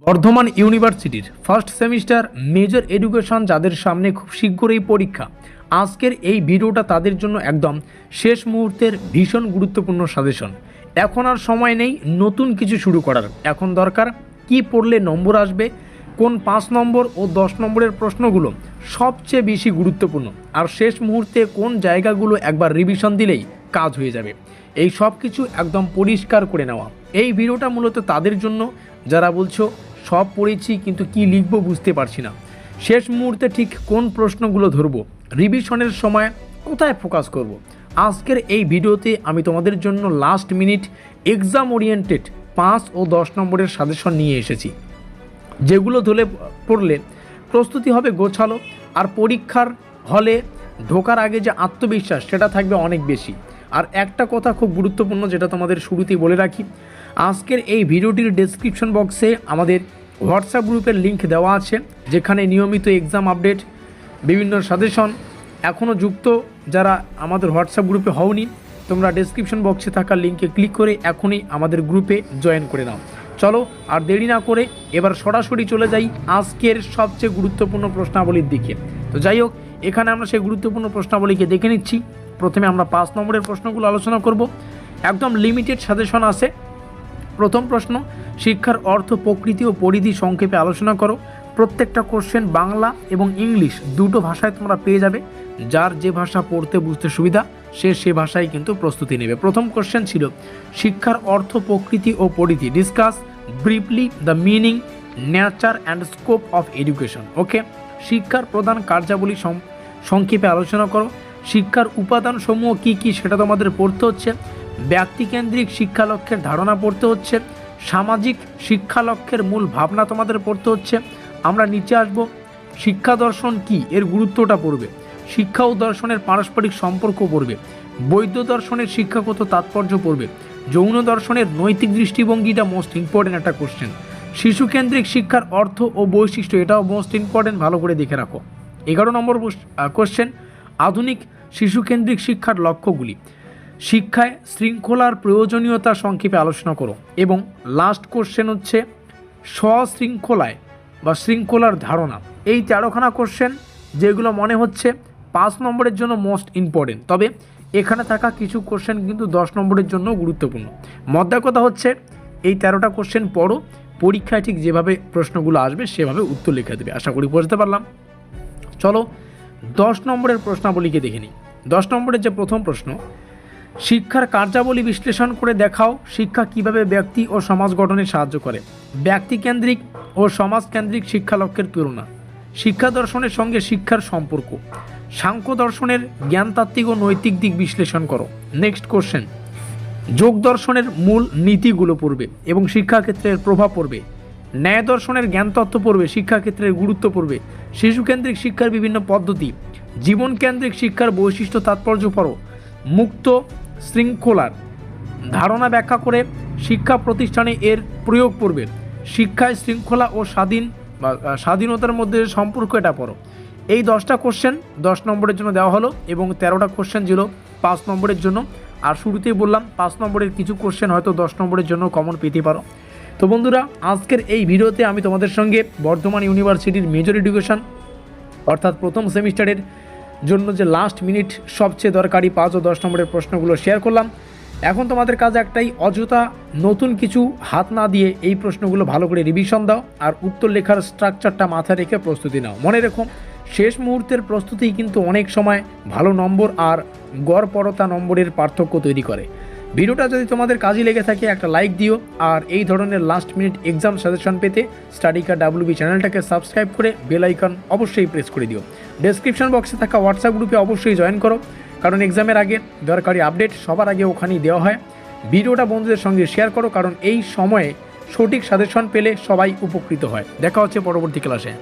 বর্ধমান ইউনিভার্সিটির first semester major education যাদের সামনে খুব শীঘ্রই পরীক্ষা, আজকের এই ভিডিওটা তাদের জন্য একদম শেষ মুহূর্তের ভীষণ গুরুত্বপূর্ণ সাজেশন। এখন আর সময় নেই নতুন কিছু শুরু করার, এখন দরকার কি পড়লে নম্বর আসবে, কোন 5 নম্বর ও 10 নম্বরের প্রশ্নগুলো সবচেয়ে বেশি গুরুত্বপূর্ণ, আর শেষ মুহূর্তে কোন জায়গাগুলো একবার রিভিশন দিলেই কাজ হয়ে যাবে, এই সব কিছু একদম পরিষ্কার করে নেওয়া। এই ভিডিওটা মূলত তাদের জন্য যারা বলছো সব পড়েছি কিন্তু কি লিখবো বুঝতে পারছি না, শেষ মুহূর্তে ঠিক কোন প্রশ্নগুলো ধরবো, রিভিশনের সময় কোথায় ফোকাস করব। আজকের এই ভিডিওতে আমি তোমাদের জন্য লাস্ট মিনিট এক্সাম ওরিয়েন্টেড 5 ও 10 নম্বরের সাজেশন নিয়ে এসেছি, যেগুলো ধরে পড়লে প্রস্তুতি হবে গোছালো, আর পরীক্ষার হলে ঢোকার আগে যে আত্মবিশ্বাস সেটা থাকবে অনেক বেশি। আর একটা কথা খুব গুরুত্বপূর্ণ যেটা তোমাদের শুরুতেই বলে রাখি, আজকের এই ভিডিওটির ডেসক্রিপশন বক্সে আমাদের হোয়াটসঅ্যাপ গ্রুপের লিঙ্ক দেওয়া আছে, যেখানে নিয়মিত এক্সাম আপডেট, বিভিন্ন সাজেশন এখনও যুক্ত। যারা আমাদের হোয়াটসঅ্যাপ গ্রুপে হওনি, তোমরা ডেসক্রিপশন বক্সে থাকা লিঙ্কে ক্লিক করে এখনই আমাদের গ্রুপে জয়েন করে নাও। চলো আর দেরি না করে এবার সরাসরি চলে যাই আজকের সবচেয়ে গুরুত্বপূর্ণ প্রশ্নাবলীর দিকে। তো যাই হোক, এখানে আমরা সেই গুরুত্বপূর্ণ প্রশ্নাবলীকে দেখে নিচ্ছি। প্রথমে আমরা 5 নম্বরের প্রশ্নগুলো আলোচনা করব, একদম লিমিটেড সাজেশন আছে। প্রথম প্রশ্ন, শিক্ষার অর্থ, প্রকৃতি ও পরিধি সংক্ষেপে আলোচনা করো। প্রত্যেকটা কোশ্চেন বাংলা এবং ইংলিশ দুটো ভাষায় তোমরা পেয়ে যাবে, যার যে ভাষা পড়তে বুঝতে সুবিধা সে ভাষায় কিন্তু প্রস্তুতি নেবে। প্রথম কোশ্চেন ছিল শিক্ষার অর্থ, প্রকৃতি ও পরিধি, discuss briefly the meaning, nature and scope of education. Okay, শিক্ষার প্রধান কার্যাবলী সংক্ষেপে আলোচনা করো। শিক্ষার উপাদানসমূহ কী কী সেটা তোমাদের পড়তে হচ্ছে। ব্যক্তিকেন্দ্রিক শিক্ষা লক্ষ্যের ধারণা পড়তে হচ্ছে। সামাজিক শিক্ষা লক্ষ্যের মূল ভাবনা তোমাদের পড়তে হচ্ছে। আমরা নিচে আসব, শিক্ষা দর্শন কি এর গুরুত্বটা পড়বে। শিক্ষা ও দর্শনের পারস্পরিক সম্পর্ক পড়বে। বৌদ্ধ দর্শনের শিক্ষাগত তাৎপর্য পড়বে। যৌন দর্শনের নৈতিক দৃষ্টিভঙ্গিটা মোস্ট ইম্পর্টেন্ট একটা কোশ্চেন। শিশুকেন্দ্রিক শিক্ষার অর্থ ও বৈশিষ্ট্য, এটাও মোস্ট ইম্পর্টেন্ট, ভালো করে দেখে রাখো। 11 নম্বর কোশ্চেন, আধুনিক শিশুকেন্দ্রিক শিক্ষার লক্ষ্যগুলি। শিক্ষায় শৃঙ্খলার প্রয়োজনীয়তা সংক্ষেপে আলোচনা করো। এবং লাস্ট কোশ্চেন হচ্ছে স্বশৃঙ্খলায় বা শৃঙ্খলার ধারণা। এই 13খানা কোশ্চেন যেগুলো মনে হচ্ছে 5 নম্বরের জন্য মোস্ট ইম্পর্টেন্ট, তবে এখানে থাকা কিছু কোশ্চেন কিন্তু 10 নম্বরের জন্য গুরুত্বপূর্ণ। মধ্য কথা হচ্ছে এই 13টা কোশ্চেন পড়ো, পরীক্ষায় ঠিক যেভাবে প্রশ্নগুলো আসবে সেভাবে উত্তর লিখে দেবে। আশা করি বুঝতে পারলাম। চলো 10 নম্বরের প্রশ্নাবলীকে দেখে নিই। 10 নম্বরের যে প্রথম প্রশ্ন, শিক্ষার কার্যাবলী বিশ্লেষণ করে দেখাও শিক্ষা কিভাবে ব্যক্তি ও সমাজ গঠনে সাহায্য করে। ব্যক্তিকেন্দ্রিক ও সমাজকেন্দ্রিক শিক্ষা লক্ষ্যের তুলনা। শিক্ষা দর্শনের সঙ্গে শিক্ষার সম্পর্ক। সাংখ্য দর্শনের জ্ঞানতাত্ত্বিক ও নৈতিক দিক বিশ্লেষণ করো। নেক্সট কোশ্চেন, যোগ দর্শনের মূল নীতিগুলো পড়বে এবং শিক্ষাক্ষেত্রের প্রভাব পড়বে। ন্যায় দর্শনের জ্ঞানতত্ত্ব পড়বে, শিক্ষাক্ষেত্রের গুরুত্ব পড়বে। শিশুকেন্দ্রিক শিক্ষার বিভিন্ন পদ্ধতি। জীবনকেন্দ্রিক শিক্ষার বৈশিষ্ট্য তাৎপর্য পড়ো। মুক্ত শৃঙ্খলার ধারণা ব্যাখ্যা করে শিক্ষা প্রতিষ্ঠানে এর প্রয়োগ পড়বে। শিক্ষায় শৃঙ্খলা ও স্বাধীনতার মধ্যে সম্পর্ক, এটা পড়ো। এই 10টা কোশ্চেন 10 নম্বরের জন্য দেওয়া হলো এবং 13টা কোশ্চেন ছিল 5 নম্বরের জন্য। আর শুরুতেই বললাম 5 নম্বরের কিছু কোশ্চেন হয়তো 10 নম্বরের জন্য কমন পেতে পারো। তো বন্ধুরা, আজকের এই ভিডিওতে আমি তোমাদের সঙ্গে বর্ধমান ইউনিভার্সিটির মেজর এডুকেশন অর্থাৎ প্রথম সেমিস্টারের জন্য যে লাস্ট মিনিট সবচেয়ে দরকারি 5 ও 10 নম্বরের প্রশ্নগুলো শেয়ার করলাম। এখন তোমাদের কাজ একটাই, অযথা নতুন কিছু হাত না দিয়ে এই প্রশ্নগুলো ভালো করে রিভিশন দাও আর উত্তর লেখার স্ট্রাকচারটা মাথায় রেখে প্রস্তুতি নাও। মনে রেখো, শেষ মুহূর্তের প্রস্তুতি কিন্তু অনেক সময় ভালো নম্বর আর গড়পড়তা নম্বরের পার্থক্য তৈরি করে। ভিডিওটা যদি তোমাদের কাজে লেগে থাকে একটা লাইক দিও, আর এই ধরনের লাস্ট মিনিট এক্সাম সাজেশন পেতে স্টাডিকার WB চ্যানেলটাকে সাবস্ক্রাইব করে বেল আইকন অবশ্যই প্রেস করে দিও। ডেসক্রিপশন বক্সে থাকা হোয়াটসঅ্যাপ গ্রুপে অবশ্যই জয়েন করো, কারণ এক্সামের আগে দরকারি আপডেট সবার আগে ওখানেই দেওয়া হয়। ভিডিওটা বন্ধুদের সঙ্গে শেয়ার করো, কারণ এই সময়ে সঠিক সাজেশন পেলে সবাই উপকৃত হয়। দেখা হচ্ছে পরবর্তী ক্লাসে।